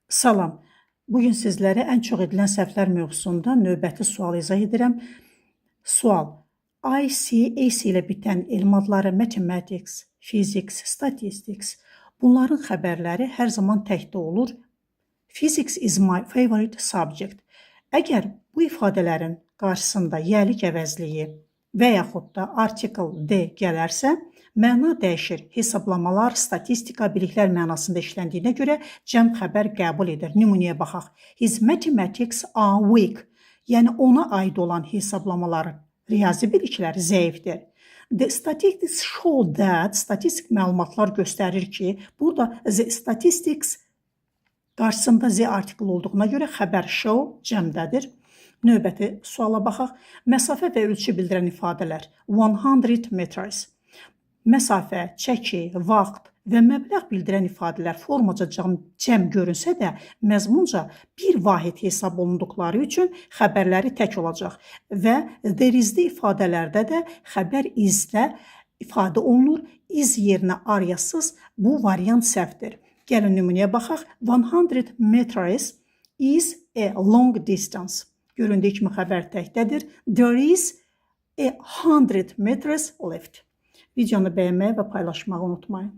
Salam. Bugün sizlərə ən çox edilən səhvlər mövzusunda növbəti sual izah edirəm. Sual. IC ilə bitən elm adları mathematics, physics, statistics. Bunların xəbərləri hər zaman təkdə olur. Physics is my favorite subject. Əgər bu ifadələrin qarşısında yəlik əvəzliyi və yaxud da article D gələrsə, məna dəyişir. Hesablamalar, statistika, biliklər mənasında işləndiyinə görə cəm xəbər qəbul edir. Nümunəyə baxaq. His mathematics are weak. Yəni ona aid olan hesablamaların riyazi bilikləri zəifdir. The statistics show that, statistik məlumatlar göstərir ki, burada the statistics qarşısında z article olduğuna görə xəbər show cəmdədir. Növbəti suala baxaq. Məsafə və ölçü bildirən ifadələr. 100 meters. Məsafə, çəki, vaxt və məbləğ bildirən ifadələr formaca cəm görünsə də, məzmunca bir vahid hesab olunduqları üçün xəbərləri tək olacaq və there is-də ifadələrdə də xəbər is-də ifadə olunur. Is yerinə aryasız bu variant səhvdir. Gəlin nümunəyə baxaq. 100 meters is a long distance. Göründüyü kimi xəbər təkdədir. There is a 100 meters left. Videonu bəyənməyi və paylaşmağı unutmayın.